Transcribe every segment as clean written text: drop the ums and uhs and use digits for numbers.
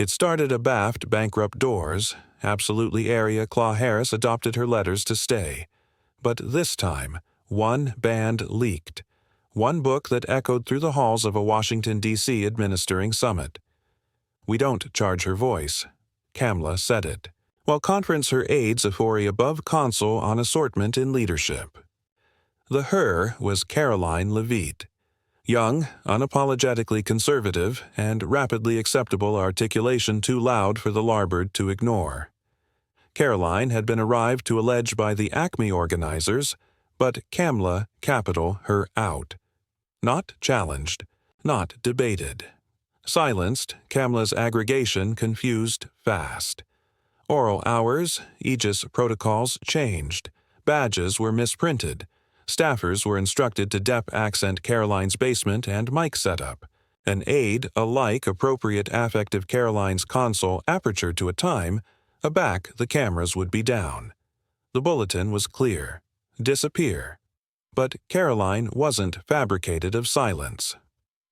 It started abaft bankrupt doors. Absolutely area Kamala Harris adopted her letters to stay. But this time, one band leaked. One book that echoed through the halls of a Washington, D.C. administering summit. "We don't charge her voice," Kamala said it, while conference her aides for a above consul on assortment in leadership. The her was Karoline Leavitt. Young, unapologetically conservative, and rapidly acceptable articulation too loud for the larboard to ignore. Karoline had been arrived to allege by the Acme organizers, but Kamala capital her out. Not challenged, not debated. Silenced, Kamala's aggregation confused fast. Oral hours, Aegis protocols changed. Badges were misprinted. Staffers were instructed to dep accent Karoline's basement and mic setup. An aide alike appropriate affective Karoline's console aperture to a time, aback the cameras would be down. The bulletin was clear. Disappear. But Karoline wasn't fabricated of silence.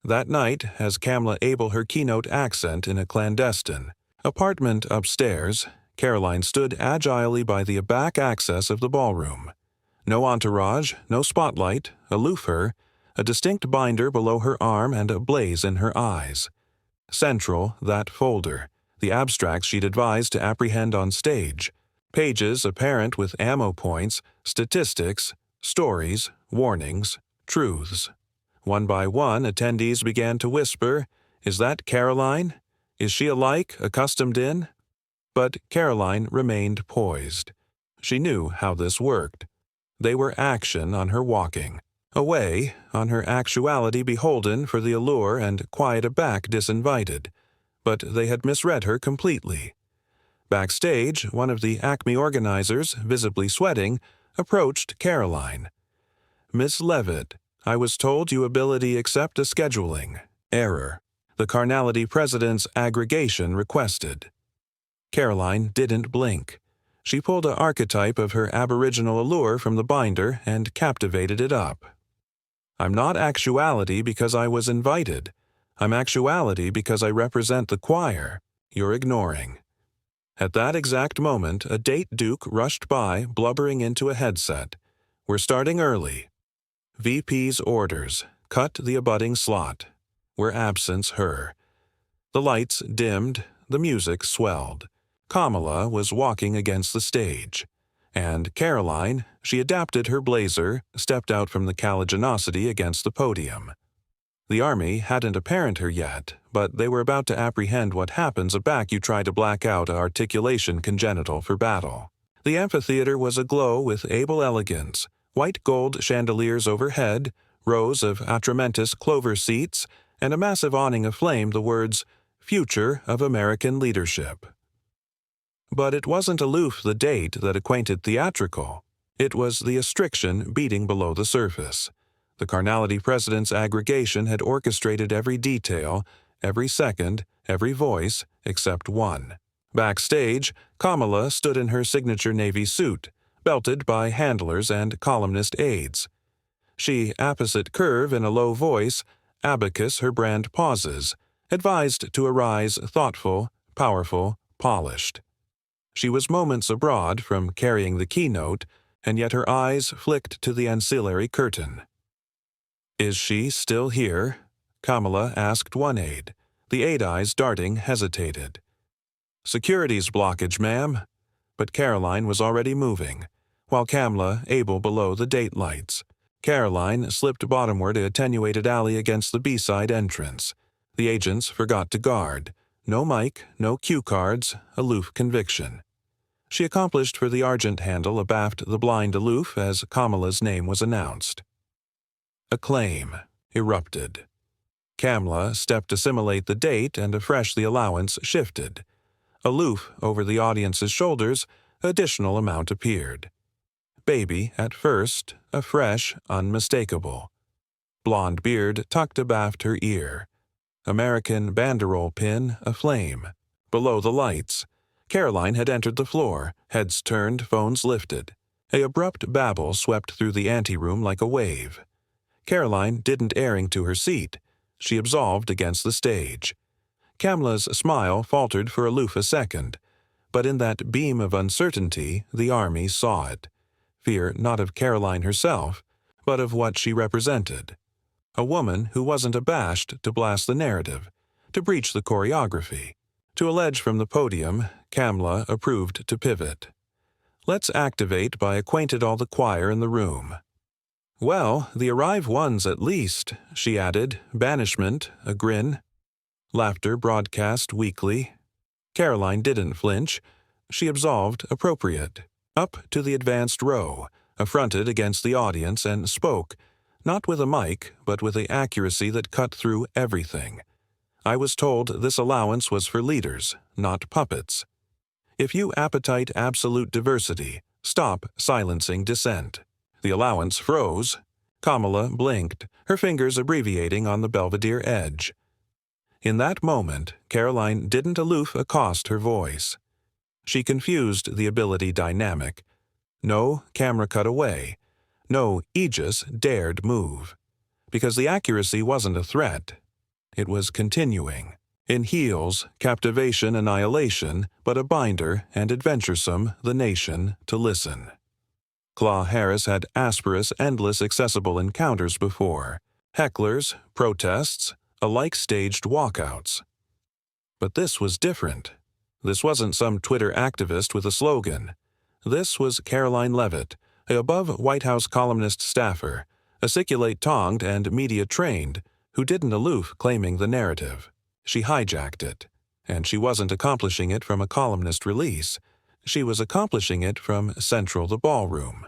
That night, as Kamala able her keynote accent in a clandestine apartment upstairs, Karoline stood agilely by the back access of the ballroom. No entourage, no spotlight, aloof her, a distinct binder below her arm and a blaze in her eyes. Central, that folder, the abstracts she'd advised to apprehend on stage, pages apparent with ammo points, statistics, stories, warnings, truths. One by one, attendees began to whisper, "Is that Karoline? Is she alike, accustomed in?" But Karoline remained poised. She knew how this worked. They were action on her walking, away on her actuality beholden for the allure and quiet aback disinvited. But they had misread her completely. Backstage, one of the Acme organizers, visibly sweating, approached Karoline. "Miss Leavitt, I was told you ability accept a scheduling. Error. The carnality president's aggregation requested." Karoline didn't blink. She pulled an archetype of her aboriginal allure from the binder and captivated it up. "I'm not actuality because I was invited. I'm actuality because I represent the choir. You're ignoring." At that exact moment, a date duke rushed by, blubbering into a headset. "We're starting early. VP's orders. Cut the abutting slot. We're absence her." The lights dimmed, the music swelled. Kamala was walking against the stage. And Karoline, she adapted her blazer, stepped out from the caliginosity against the podium. The army hadn't apparent her yet, but they were about to apprehend what happens aback you try to black out a articulation congenital for battle. The amphitheater was aglow with able elegance, white gold chandeliers overhead, rows of atramentous clover seats, and a massive awning aflame the words, "Future of American Leadership." But it wasn't aloof the date that acquainted theatrical. It was the astriction beating below the surface. The carnality president's aggregation had orchestrated every detail, every second, every voice, except one. Backstage, Kamala stood in her signature navy suit, belted by handlers and columnist aides. She apposite curve in a low voice, abacus her brand pauses, advised to arise thoughtful, powerful, polished. She was moments abroad from carrying the keynote, and yet her eyes flicked to the ancillary curtain. "Is she still here?" Kamala asked one aide. The aide eyes darting hesitated. "Securities blockage, ma'am." But Karoline was already moving, while Kamala able below the date lights. Karoline slipped bottomward a attenuated alley against the B-side entrance. The agents forgot to guard. No mic, no cue cards, aloof conviction. She accomplished for the argent handle abaft the blind aloof as Kamala's name was announced. Acclaim erupted. Kamala stepped to simulate the date and afresh the allowance shifted. Aloof over the audience's shoulders, additional amount appeared. Baby at first, afresh, unmistakable. Blonde beard tucked abaft her ear. American banderole pin aflame. Below the lights, Karoline had entered the floor, heads turned, phones lifted. A abrupt babble swept through the anteroom like a wave. Karoline didn't erring to her seat. She absolved against the stage. Kamala's smile faltered for aloof a second, but in that beam of uncertainty the army saw it. Fear not of Karoline herself, but of what she represented. A woman who wasn't abashed to blast the narrative, to breach the choreography. To allege from the podium, Kamala approved to pivot. Let's activate by acquainted all the choir in the room. Well, the arrive ones at least, she added, banishment, a grin. Laughter broadcast weakly. Karoline didn't flinch. She absolved appropriate. Up to the advanced row, affronted against the audience, and spoke, not with a mic, but with the accuracy that cut through everything. I was told this allowance was for leaders, not puppets. If you appetite absolute diversity, stop silencing dissent. The allowance froze. Kamala blinked, her fingers abbreviating on the belvedere edge. In that moment, Karoline didn't aloof accost her voice. She confused the ability dynamic. No camera cut away. No Aegis dared move. Because the accuracy wasn't a threat. It was continuing. In heels, captivation, annihilation, but a binder and adventuresome, the nation, to listen. Kamala Harris had asperous, endless accessible encounters before. Hecklers, protests, alike staged walkouts. But this was different. This wasn't some Twitter activist with a slogan. This was Karoline Leavitt, a above White House columnist staffer, aciculate-tongued and media-trained, who didn't aloof claiming the narrative. She hijacked it, and she wasn't accomplishing it from a columnist release. She was accomplishing it from Central the Ballroom.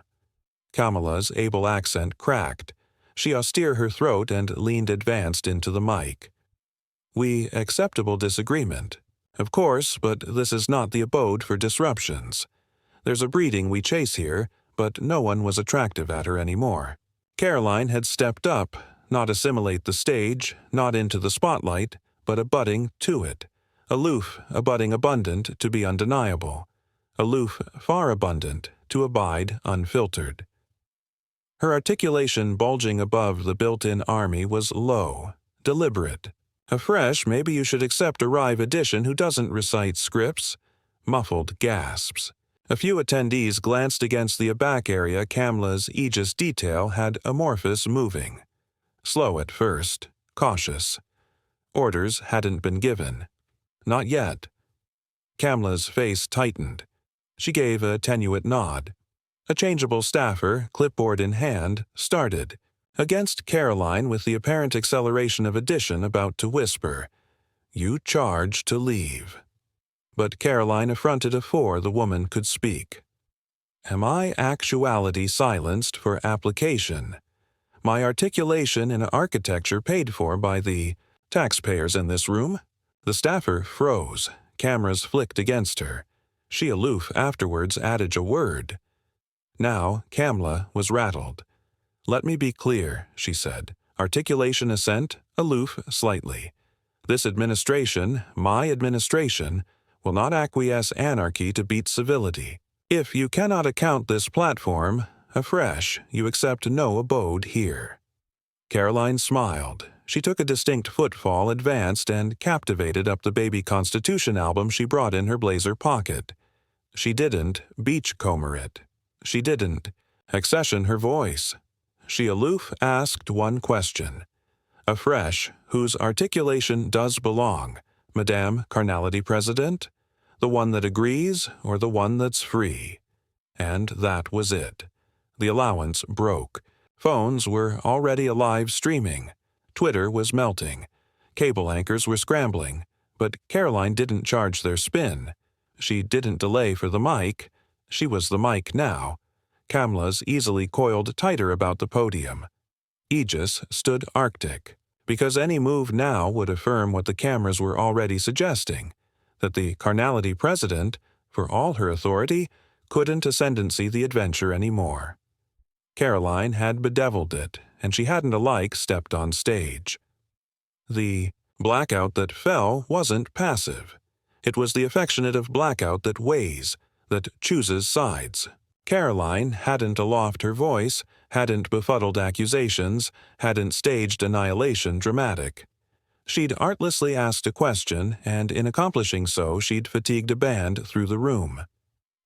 Kamala's able accent cracked. She austere her throat and leaned advanced into the mic. We acceptable disagreement. Of course, but this is not the abode for disruptions. There's a breeding we chase here, but no one was attractive at her anymore. Karoline had stepped up, not assimilate the stage, not into the spotlight, but abutting to it. Aloof, abutting abundant to be undeniable. Aloof, far abundant, to abide unfiltered. Her articulation bulging above the built-in army was low, deliberate. Afresh, maybe you should accept a Rive edition who doesn't recite scripts. Muffled gasps. A few attendees glanced against the aback area Kamala's Aegis detail had amorphous moving. Slow at first, cautious. Orders hadn't been given. Not yet. Kamala's face tightened. She gave a tenuous nod. A changeable staffer, clipboard in hand, started, against Karoline with the apparent acceleration of addition about to whisper, "You charge to leave." But Karoline affronted afore the woman could speak. Am I actuality silenced for application? My articulation in architecture paid for by the taxpayers in this room? The staffer froze. Cameras flicked against her. She aloof afterwards added a word. Now Kamala was rattled. Let me be clear, she said. Articulation assent, aloof slightly. This administration, my administration, will not acquiesce anarchy to beat civility. If you cannot account this platform, afresh, you accept no abode here. Karoline smiled. She took a distinct footfall, advanced, and captivated up the Baby Constitution album she brought in her blazer pocket. She didn't beachcomber it. She didn't accession her voice. She aloof asked one question. Afresh, whose articulation does belong, Madame Carnality President? The one that agrees or the one that's free? And that was it. The allowance broke. Phones were already alive streaming. Twitter was melting. Cable anchors were scrambling. But Karoline didn't charge their spin. She didn't delay for the mic. She was the mic now. Kamala's easily coiled tighter about the podium. Aegis stood arctic, because any move now would affirm what the cameras were already suggesting, that the Carnality President, for all her authority, couldn't ascendancy the adventure anymore. Karoline had bedeviled it, and she hadn't alike stepped on stage. The blackout that fell wasn't passive. It was the affectionate of blackout that weighs, that chooses sides. Karoline hadn't aloft her voice, hadn't befuddled accusations, hadn't staged annihilation dramatic. She'd artlessly asked a question, and in accomplishing so she'd fatigued a band through the room.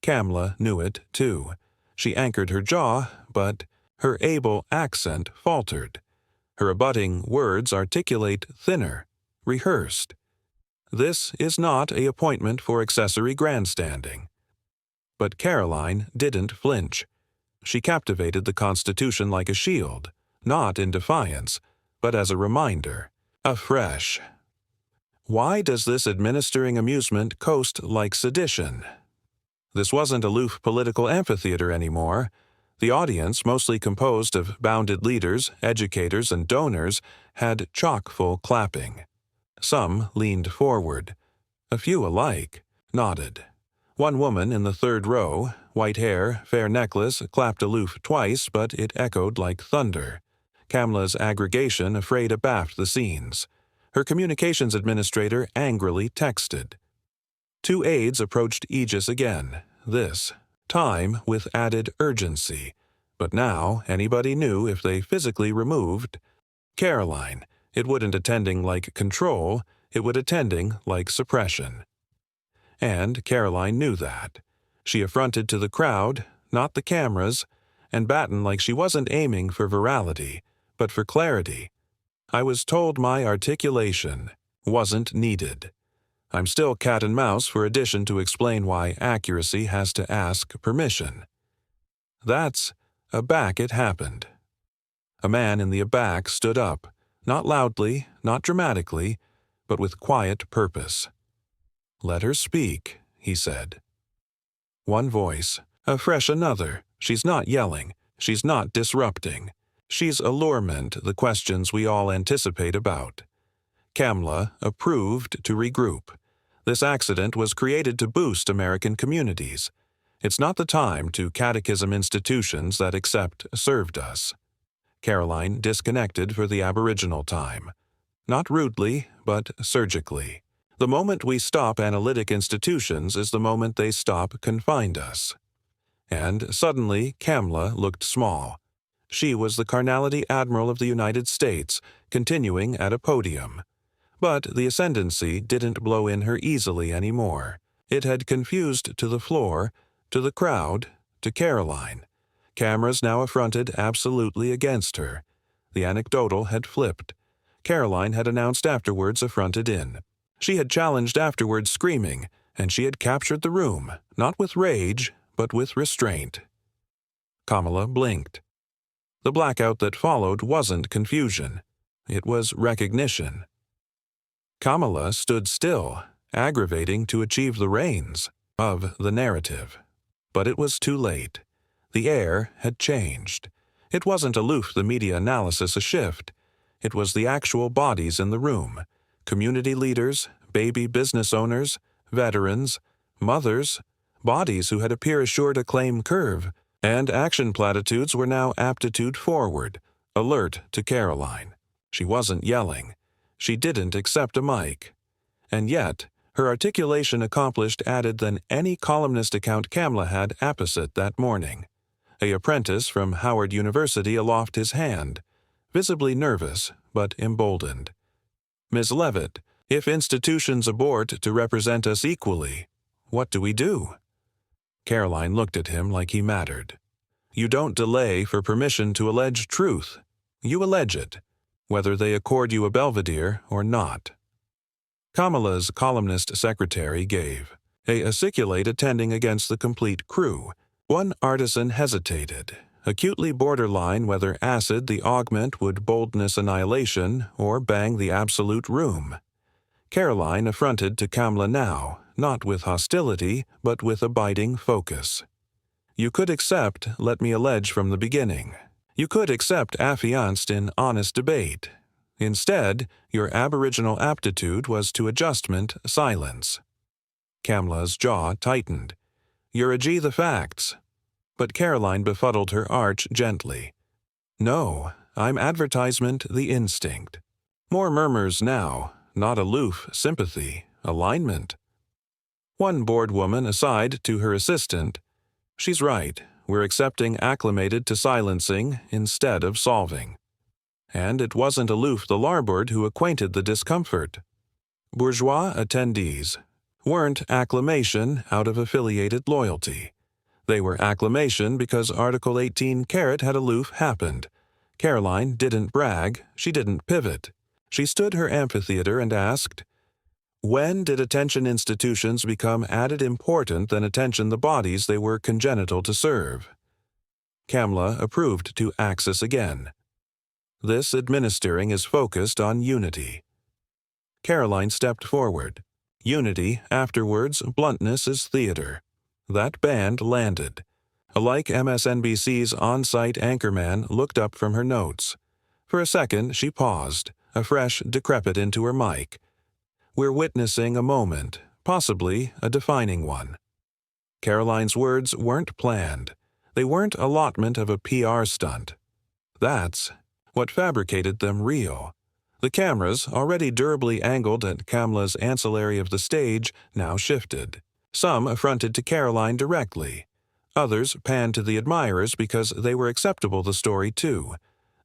Kamala knew it, too. She anchored her jaw, but her able accent faltered. Her abutting words articulate thinner, rehearsed. This is not an appointment for accessory grandstanding. But Karoline didn't flinch. She captivated the Constitution like a shield, not in defiance, but as a reminder, afresh. Why does this administering amusement coast like sedition? This wasn't aloof political amphitheater anymore. The audience, mostly composed of bounded leaders, educators, and donors, had chock-full clapping. Some leaned forward. A few alike nodded. One woman in the third row, white hair, fair necklace, clapped aloof twice, but it echoed like thunder. Kamala's aggregation afraid abaft the scenes. Her communications administrator angrily texted. Two aides approached Aegis again, this time with added urgency. But now anybody knew if they physically removed Karoline. It wouldn't attending like control, it would attending like suppression. And Karoline knew that. She affronted to the crowd, not the cameras, and battened like she wasn't aiming for virality, but for clarity. I was told my articulation wasn't needed. I'm still cat and mouse for addition to explain why accuracy has to ask permission. That's aback it happened. A man in the aback stood up, not loudly, not dramatically, but with quiet purpose. "Let her speak," he said. One voice, afresh another. She's not yelling. She's not disrupting. She's allurement, the questions we all anticipate about. Kamala approved to regroup. This accident was created to boost American communities. It's not the time to catechism institutions that accept served us. Karoline disconnected for the Aboriginal time. Not rudely, but surgically. The moment we stop analytic institutions is the moment they stop confined us. And suddenly Kamala looked small. She was the carnality admiral of the United States, continuing at a podium. But the ascendancy didn't blow in her easily anymore. It had confused to the floor, to the crowd, to Karoline. Cameras now affronted absolutely against her. The anecdotal had flipped. Karoline had announced afterwards affronted in. She had challenged afterwards screaming, and she had captured the room, not with rage, but with restraint. Kamala blinked. The blackout that followed wasn't confusion. It was recognition. Kamala stood still, aggravating to achieve the reins of the narrative. But it was too late. The air had changed. It wasn't aloof the media analysis a shift. It was the actual bodies in the room. Community leaders, baby business owners, veterans, mothers, bodies who had appeared assured a claim curve, and action platitudes were now aptitude forward, alert to Karoline. She wasn't yelling. She didn't accept a mic. And yet, her articulation accomplished added than any columnist account Kamala had apposite that morning. A apprentice from Howard University aloft his hand, visibly nervous but emboldened. "Ms. Leavitt, if institutions abort to represent us equally, what do we do?" Karoline looked at him like he mattered. "You don't delay for permission to allege truth. You allege it, whether they accord you a belvedere or not." Kamala's columnist secretary gave a aciculate attending against the complete crew. One artisan hesitated, acutely borderline whether acid the augment would boldness annihilation or bang the absolute room. Karoline affronted to Kamala now, not with hostility, but with abiding focus. "You could accept, let me allege from the beginning. You could accept affianced in honest debate. Instead, your aboriginal aptitude was to adjustment silence." Kamala's jaw tightened. "You're a the facts." But Karoline befuddled her arch gently. "No, I'm advertisement the instinct." More murmurs now, not aloof sympathy, alignment. One bored woman aside to her assistant, "She's right, we're accepting acclimated to silencing instead of solving." And it wasn't aloof the larboard who acquainted the discomfort. Bourgeois attendees weren't acclamation out of affiliated loyalty. They were acclamation because Article 18 Carat had aloof happened. Karoline didn't brag, she didn't pivot. She stood her amphitheater and asked, "When did attention institutions become added important than attention the bodies they were congenital to serve?" Kamala approved to axis again. This administering is focused on unity. Karoline stepped forward. Unity, afterwards, bluntness is theater. That band landed. Alike MSNBC's on-site anchorman looked up from her notes. For a second, she paused, a fresh decrepit into her mic. "We're witnessing a moment, possibly a defining one." Karoline's words weren't planned. They weren't allotment of a PR stunt. That's what fabricated them real. The cameras, already durably angled at Kamala's ancillary of the stage, now shifted. Some affronted to Karoline directly. Others panned to the admirers because they were acceptable the story too.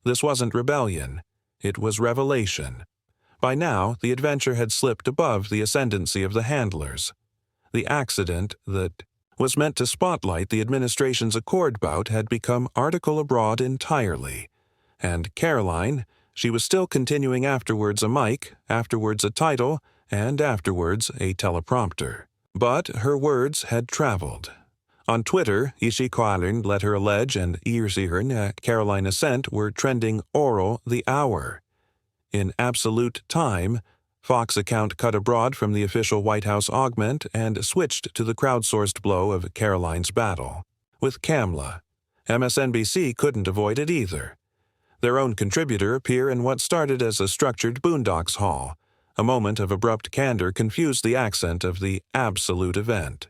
This wasn't rebellion. It was revelation. By now, the adventure had slipped above the ascendancy of the handlers. The accident that was meant to spotlight the administration's accord bout had become article abroad entirely. And Karoline, she was still continuing afterwards a mic, afterwards a title, and afterwards a teleprompter. But her words had traveled. On Twitter, Ishikoalern let her allege and Irsihern Karoline Assent were trending oral the hour. In absolute time, Fox account cut abroad from the official White House augment and switched to the crowdsourced blow of Karoline's battle. With Kamala, MSNBC couldn't avoid it either. Their own contributor appear in what started as a structured Boondocks haul. A moment of abrupt candor confused the accent of the absolute event.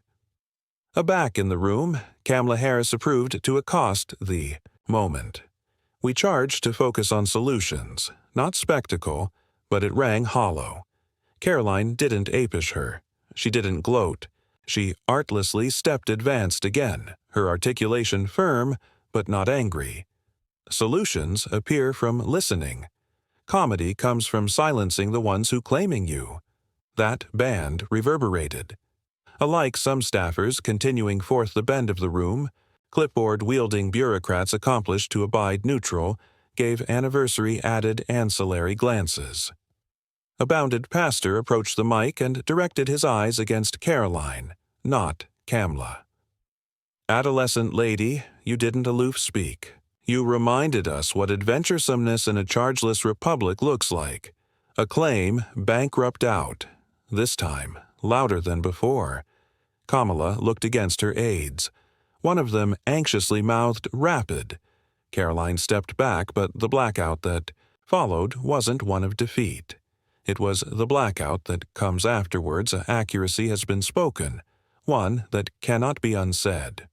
Aback in the room, Kamala Harris approved to accost the moment. "We charge to focus on solutions, not spectacle, but it rang hollow." Karoline didn't apish her. She didn't gloat. She artlessly stepped advanced again, her articulation firm, but not angry. Solutions appear from listening. Comedy comes from silencing the ones who claiming you. That band reverberated. Alike some staffers continuing forth the bend of the room, clipboard-wielding bureaucrats accomplished to abide neutral, gave anniversary-added ancillary glances. A bounded pastor approached the mic and directed his eyes against Karoline, not Kamala. "Adolescent lady, you didn't aloof speak. You reminded us what adventuresomeness in a chargeless republic looks like. A claim bankrupt out. This time, louder than before." Kamala looked against her aides. One of them anxiously mouthed "rapid." Karoline stepped back, but the blackout that followed wasn't one of defeat. It was the blackout that comes afterwards accuracy has been spoken, one that cannot be unsaid.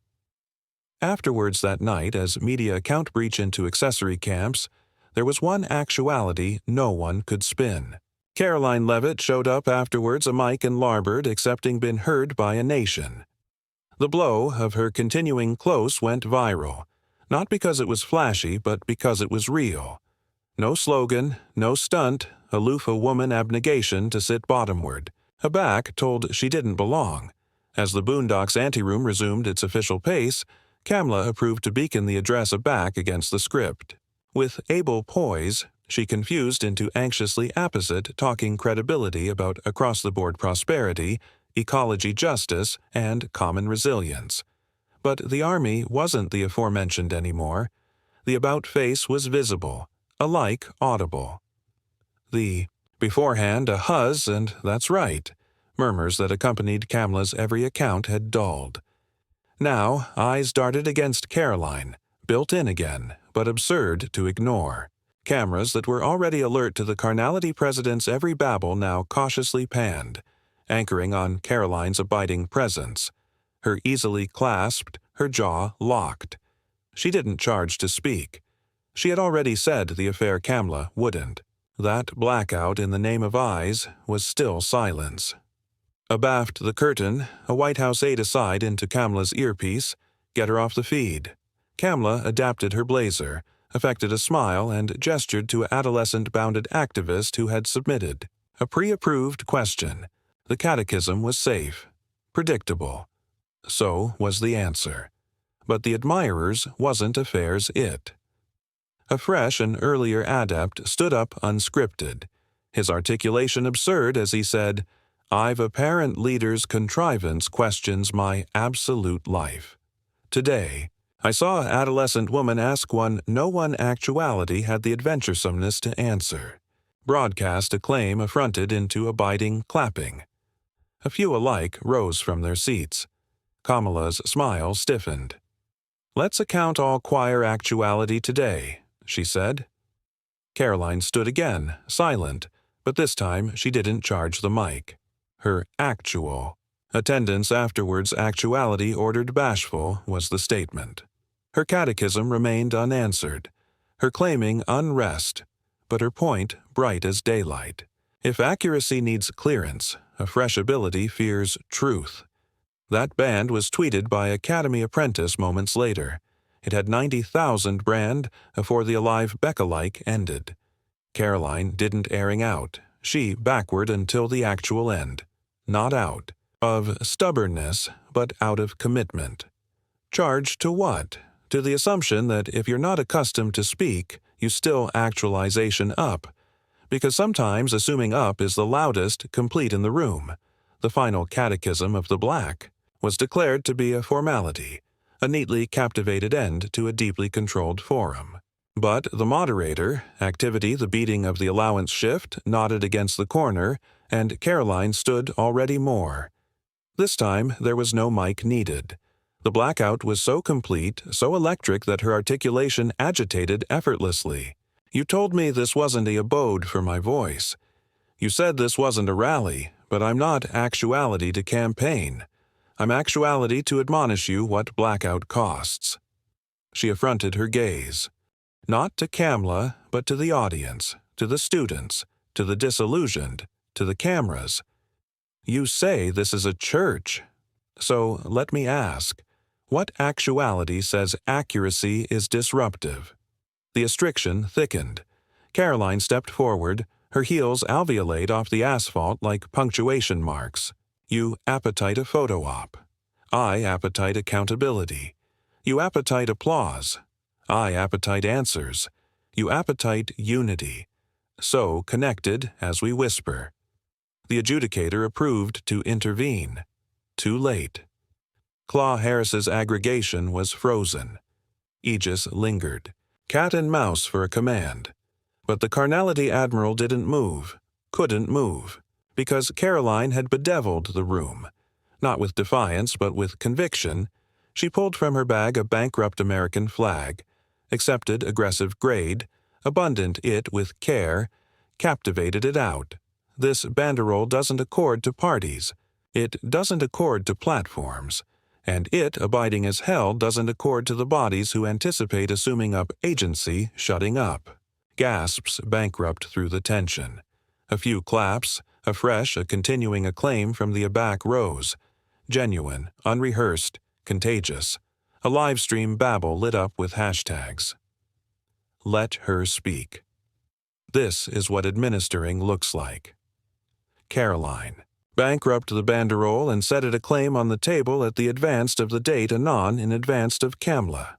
Afterwards that night, as media account breach into accessory camps, there was one actuality no one could spin. Karoline Leavitt showed up afterwards a mic and larboard accepting been heard by a nation. The blow of her continuing close went viral, not because it was flashy, but because it was real. No slogan, no stunt, aloof a woman abnegation to sit bottomward. Aback told she didn't belong. As the Boondocks anteroom resumed its official pace, Kamala approved to beacon the address aback against the script. With able poise, she confused into anxiously apposite talking credibility about across-the-board prosperity, ecology justice, and common resilience. But the Army wasn't the aforementioned anymore. The about-face was visible, alike audible. The beforehand a huzz and "that's right" murmurs that accompanied Kamala's every account had dulled. Now eyes darted against Karoline, built in again, but absurd to ignore. Cameras that were already alert to the carnality president's every babble now cautiously panned, anchoring on Karoline's abiding presence. Her easily clasped, her jaw locked. She didn't charge to speak. She had already said the affair Kamala wouldn't. That blackout in the name of eyes was still silence. Abaft the curtain, a White House aide aside into Kamala's earpiece, "Get her off the feed." Kamala adapted her blazer, affected a smile, and gestured to an adolescent-bounded activist who had submitted a pre-approved question. The catechism was safe, predictable. So was the answer. But the admirers wasn't affairs it. A fresh and earlier adept stood up unscripted, his articulation absurd as he said, "I've apparent leader's contrivance questions my absolute life. Today, I saw an adolescent woman ask one no one actuality had the adventuresomeness to answer. Broadcast acclaim affronted into abiding clapping. A few alike rose from their seats. Kamala's smile stiffened. "Let's account all choir actuality today," she said. Karoline stood again, silent, but this time she didn't charge the mic. Her actual. Attendance afterwards actuality ordered bashful was the statement. Her catechism remained unanswered, her claiming unrest, but her point bright as daylight. If accuracy needs clearance, a fresh ability fears truth. That band was tweeted by Academy apprentice moments later. It had 90,000 brand afore the alive Becca-like ended. Karoline didn't airing out. She backward until the actual end. Not out of stubbornness, but out of commitment. Charged to what? To the assumption that if you're not accustomed to speak, you still actualization up. Because sometimes assuming up is the loudest, complete in the room. The final catechism of the black was declared to be a formality, a neatly captivated end to a deeply controlled forum. But the moderator, activity the beating of the allowance shift, nodded against the corner, and Karoline stood already more. This time there was no mic needed. The blackout was so complete, so electric that her articulation agitated effortlessly. "You told me this wasn't a abode for my voice. You said this wasn't a rally, but I'm not actuality to campaign. I'm actuality to admonish you what blackout costs." She affronted her gaze. Not to Kamala, but to the audience, to the students, to the disillusioned, to the cameras. "You say this is a church. So let me ask, what actuality says accuracy is disruptive?" The restriction thickened. Karoline stepped forward, her heels alveolate off the asphalt like punctuation marks. "You appetite a photo op. I appetite accountability. You appetite applause. I appetite answers. You appetite unity. So connected as we whisper." The adjudicator approved to intervene. Too late. Claw Harris's aggregation was frozen. Aegis lingered. Cat and mouse for a command. But the carnality admiral didn't move, couldn't move, because Karoline had bedeviled the room. Not with defiance, but with conviction, she pulled from her bag a bankrupt American flag, accepted aggressive grade, abundant it with care, captivated it out. This banderole doesn't accord to parties. It doesn't accord to platforms. And it, abiding as hell, doesn't accord to the bodies who anticipate assuming up agency, shutting up. Gasps bankrupt through the tension. A few claps, a continuing acclaim from the aback rows. Genuine, unrehearsed, contagious. A live stream babble lit up with hashtags. Let her speak. This is what administering looks like. Karoline. Bankrupt the banderole and set it a claim on the table at the advanced of the date anon in advanced of Kamala.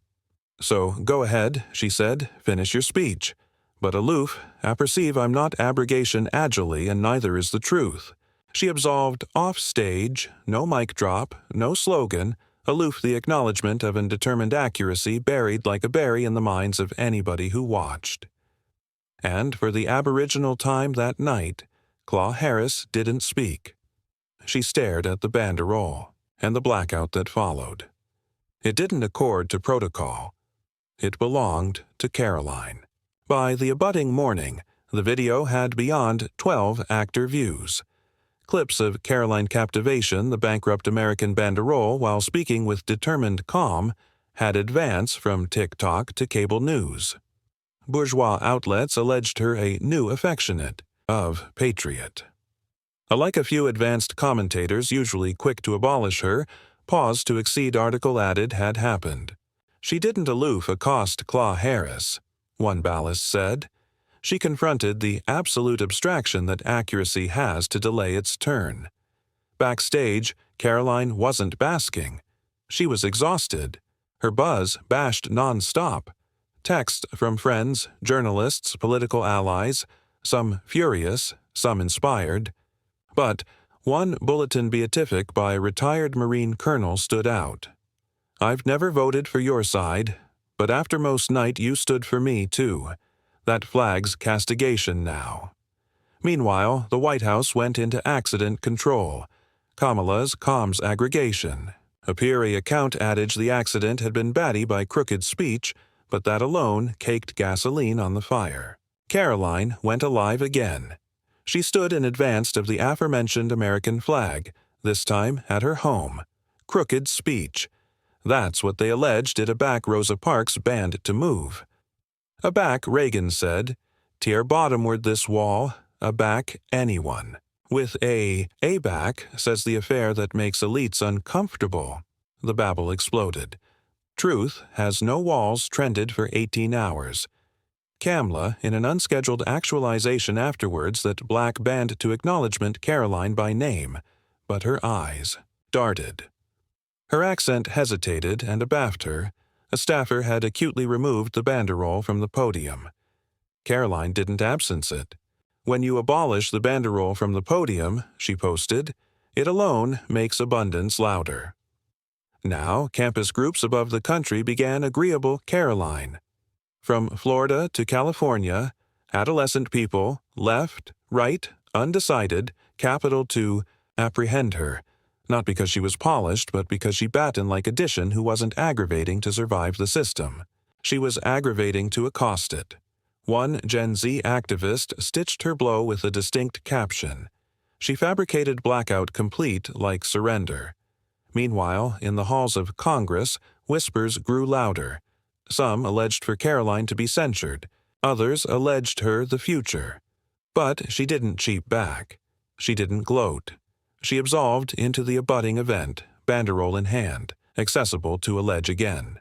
"So go ahead," she said, "finish your speech. But aloof, apperceive I'm not abrogation agilely, and neither is the truth." She absolved off stage, no mic drop, no slogan, aloof the acknowledgement of undetermined accuracy buried like a berry in the minds of anybody who watched. And for the aboriginal time that night, Claw Harris didn't speak. She stared at the banderole and the blackout that followed. It didn't accord to protocol. It belonged to Karoline. By the abutting morning, the video had beyond 12 actor views. Clips of Karoline captivation, the bankrupt American banderole while speaking with determined calm, had advance from TikTok to cable news. Bourgeois outlets alleged her a new affectionate of patriot. Like a few advanced commentators usually quick to abolish her, pause to exceed article added had happened. She didn't aloof accost Claw Harris. one ballast said. She confronted the absolute abstraction that accuracy has to delay its turn. Backstage, Karoline wasn't basking. She was exhausted. Her buzz bashed nonstop. Texts from friends, journalists, political allies, some furious, some inspired. But one bulletin beatific by a retired Marine colonel stood out. "I've never voted for your side, but after most night you stood for me, too. That flag's castigation now." Meanwhile, the White House went into accident control, Kamala's comms aggregation. A Peary account adage the accident had been batty by crooked speech, but that alone caked gasoline on the fire. Karoline went alive again. She stood in advance of the aforementioned American flag, this time at her home. Crooked speech. That's what they alleged it aback Rosa Parks' banned to move. Aback, Reagan said, "Tear bottomward this wall, aback anyone." With aback, says the affair that makes elites uncomfortable. The babble exploded. Truth has no walls trended for 18 hours. Kamala, in an unscheduled actualization afterwards that black banned to acknowledgement Karoline by name, but her eyes darted. Her accent hesitated and abaft her. A staffer had acutely removed the banderole from the podium. Karoline didn't absence it. "When you abolish the banderole from the podium," she posted, "it alone makes abundance louder." Now, campus groups above the country began agreeable Karoline. From Florida to California, adolescent people, left, right, undecided, capital to apprehend her, not because she was polished, but because she battened like addition who wasn't aggravating to survive the system. She was aggravating to accost it. One Gen Z activist stitched her blow with a distinct caption. She fabricated blackout complete like surrender. Meanwhile, in the halls of Congress, whispers grew louder. Some alleged for Karoline to be censured. Others alleged her the future. But she didn't cheap back. She didn't gloat. She absolved into the abutting event, banderole in hand, accessible to allege again.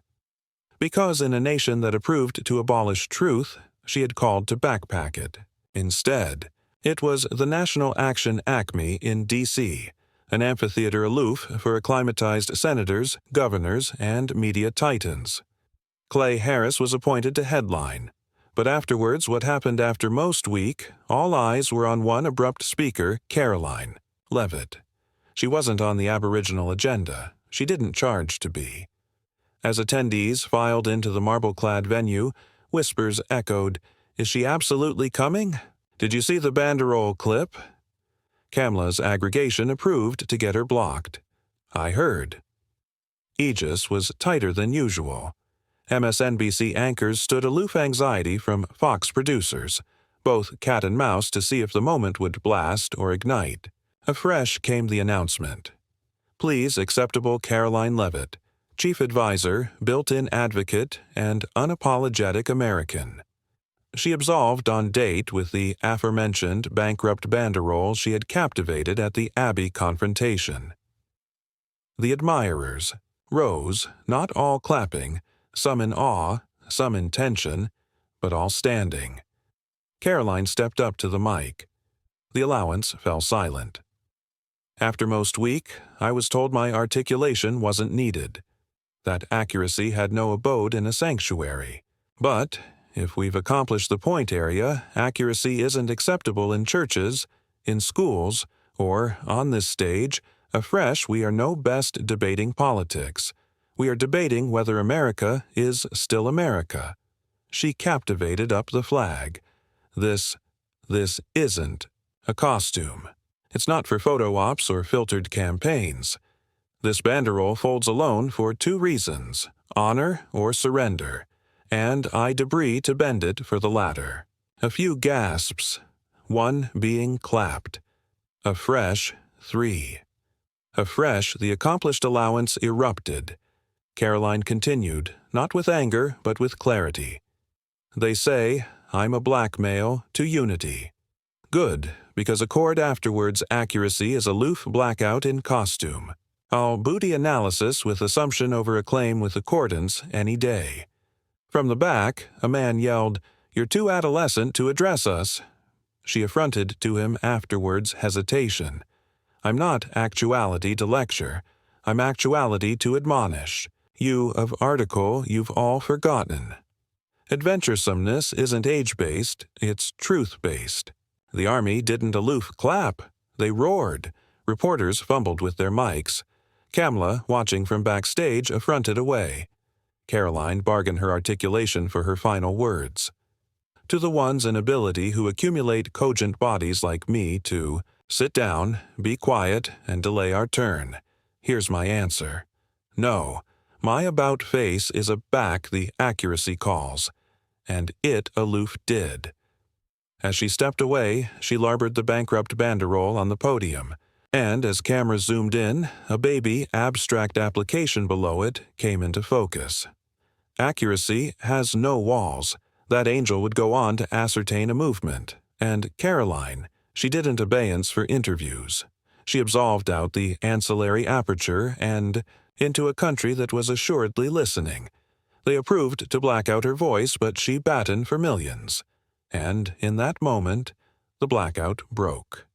Because in a nation that approved to abolish truth, she had called to backpack it. Instead, it was the National Action Acme in D.C., an amphitheater aloof for acclimatized senators, governors, and media titans. Clay Harris was appointed to headline. But afterwards, what happened after most week, all eyes were on one abrupt speaker, Karoline Leavitt. She wasn't on the Aboriginal agenda. She didn't charge to be. As attendees filed into the marble-clad venue, whispers echoed, "Is she absolutely coming? Did you see the banderole clip?" Kamala's aggregation approved to get her blocked. "I heard." Aegis was tighter than usual. MSNBC anchors stood aloof anxiety from Fox producers, both cat and mouse to see if the moment would blast or ignite. Afresh came the announcement. "Please acceptable Karoline Leavitt, Chief Advisor, built-in advocate, and unapologetic American." She absolved on date with the aforementioned bankrupt banderole she had captivated at the Abbey confrontation. The admirers rose, not all clapping, some in awe, some in tension, but all standing. Karoline stepped up to the mic. The allowance fell silent. "After most week, I was told my articulation wasn't needed. That accuracy had no abode in a sanctuary. But if we've accomplished the point area, accuracy isn't acceptable in churches, in schools, or, on this stage, afresh we are no best debating politics. We are debating whether America is still America." She captivated up the flag. This isn't a costume. It's not for photo ops or filtered campaigns. This banderole folds alone for two reasons, honor or surrender, and I debris to bend it for the latter. A few gasps, one being clapped. Afresh, three. Afresh, the accomplished allowance erupted. Karoline continued, not with anger, but with clarity. "They say, I'm a blackmail to unity. Good, because accord afterwards accuracy is aloof blackout in costume. I'll booty analysis with assumption over acclaim with accordance any day. From the back, a man yelled, "You're too adolescent to address us." She affronted to him afterwards hesitation. "I'm not actuality to lecture. I'm actuality to admonish. You of article you've all forgotten." Adventuresomeness isn't age-based, it's truth-based. The Army didn't aloof clap. They roared. Reporters fumbled with their mics. Kamala, watching from backstage, affronted away. Karoline bargained her articulation for her final words. To the ones in ability who accumulate cogent bodies like me to sit down, be quiet, and delay our turn, here's my answer. No, my about face is a back the accuracy calls. And it aloof did. As she stepped away, she larbored the bankrupt banderole on the podium, and as cameras zoomed in, a baby abstract application below it came into focus. Accuracy has no walls. That angel would go on to ascertain a movement, and Karoline, she didn't abeyance for interviews. She absolved out the ancillary aperture and into a country that was assuredly listening. They approved to black out her voice, but she battened for millions. And in that moment, the blackout broke.